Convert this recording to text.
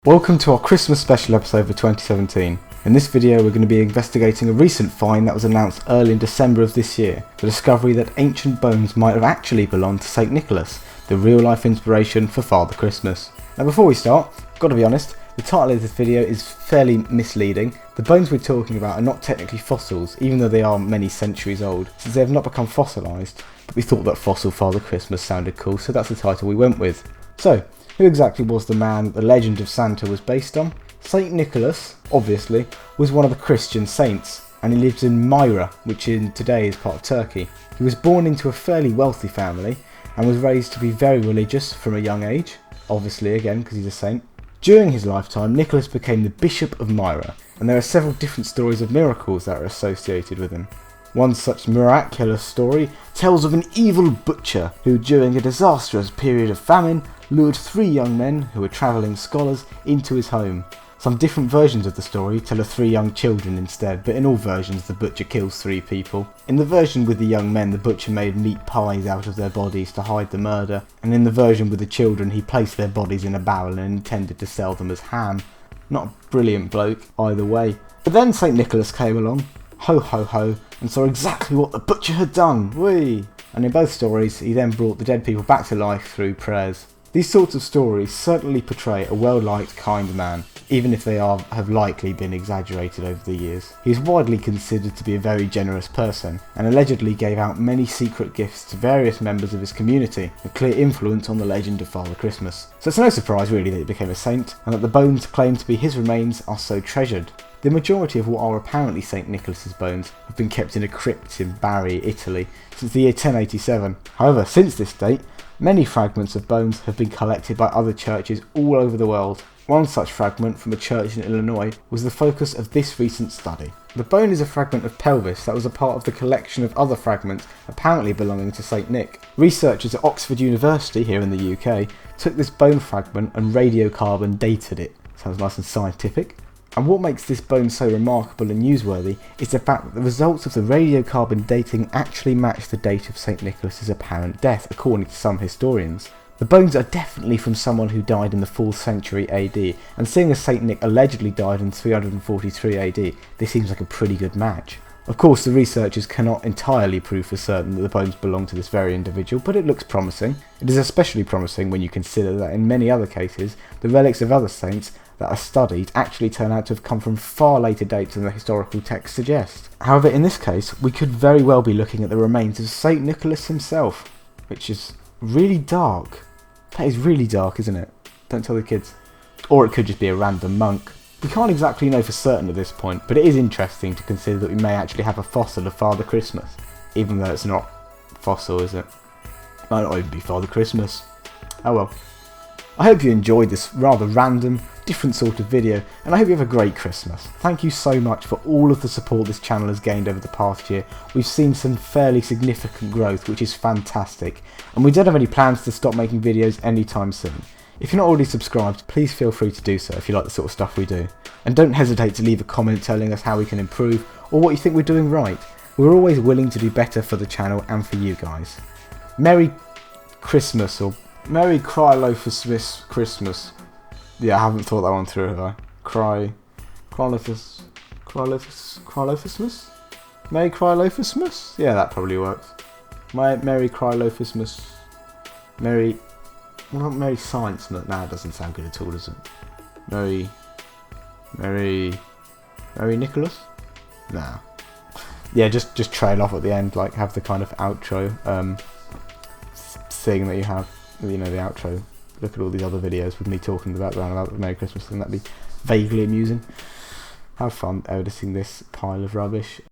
Welcome to our Christmas special episode for 2017. In this video we're going to be investigating a recent find that was announced early in December of this year, the discovery that ancient bones might have actually belonged to St. Nicholas, the real life inspiration for Father Christmas. Now before we start, I've got to be honest, the title of this video is fairly misleading. The bones we're talking about are not technically fossils, even though they are many centuries old, since they have not become fossilised, but we thought that Fossil Father Christmas sounded cool, so that's the title we went with. So, who exactly was the man that the legend of Santa was based on? St. Nicholas, obviously, was one of the Christian saints, and he lived in Myra, which today is part of Turkey. He was born into a fairly wealthy family, and was raised to be very religious from a young age, obviously again because he's a saint. During his lifetime, Nicholas became the Bishop of Myra, and there are several different stories of miracles that are associated with him. One such miraculous story tells of an evil butcher who, during a disastrous period of famine, lured 3 young men who were travelling scholars into his home. Some different versions of the story tell of 3 young children instead, but in all versions the butcher kills 3 people. In the version with the young men, the butcher made meat pies out of their bodies to hide the murder, and in the version with the children he placed their bodies in a barrel and intended to sell them as ham. Not a brilliant bloke either way. But then St. Nicholas came along, ho ho ho, and saw exactly what the butcher had done, whee! And in both stories he then brought the dead people back to life through prayers. These sorts of stories certainly portray a well-liked, kind man, even if they have likely been exaggerated over the years. He is widely considered to be a very generous person, and allegedly gave out many secret gifts to various members of his community, a clear influence on the legend of Father Christmas. So it's no surprise really that he became a saint, and that the bones claimed to be his remains are so treasured. The majority of what are apparently St. Nicholas's bones have been kept in a crypt in Bari, Italy, since the year 1087. However, since this date, many fragments of bones have been collected by other churches all over the world. One such fragment from a church in Illinois was the focus of this recent study. The bone is a fragment of pelvis that was a part of the collection of other fragments apparently belonging to St. Nick. Researchers at Oxford University here in the UK took this bone fragment and radiocarbon dated it. Sounds nice and scientific. And what makes this bone so remarkable and newsworthy is the fact that the results of the radiocarbon dating actually match the date of St. Nicholas's apparent death, according to some historians. The bones are definitely from someone who died in the 4th century AD, and seeing as St. Nick allegedly died in 343 AD, this seems like a pretty good match. Of course, the researchers cannot entirely prove for certain that the bones belong to this very individual, but it looks promising. It is especially promising when you consider that in many other cases, the relics of other saints that are studied actually turn out to have come from far later dates than the historical texts suggest. However, in this case, we could very well be looking at the remains of St. Nicholas himself, which is really dark. That is really dark, isn't it? Don't tell the kids. Or it could just be a random monk. We can't exactly know for certain at this point, but it is interesting to consider that we may actually have a fossil of Father Christmas, even though it's not fossil, is it? Might not even be Father Christmas. Oh well. I hope you enjoyed this rather random, different sort of video, and I hope you have a great Christmas. Thank you so much for all of the support this channel has gained over the past year. We've seen some fairly significant growth, which is fantastic, and we don't have any plans to stop making videos anytime soon. If you're not already subscribed, please feel free to do so if you like the sort of stuff we do. And don't hesitate to leave a comment telling us how we can improve, or what you think we're doing right. We're always willing to do better for the channel and for you guys. Merry Christmas, or Merry Crylophus Christmas. Yeah, I haven't thought that one through, have I? Crylophus? Merry Crylophus? Yeah, that probably works. Merry Crylophus. Merry... What about Merry Science? No, it doesn't sound good at all, does it? Merry Nicholas? Nah. Yeah, just trail off at the end, like have the kind of outro thing that you have, you know, the outro. Look at all these other videos with me talking in the background about the Merry Christmas thing. That'd be vaguely amusing. Have fun editing this pile of rubbish.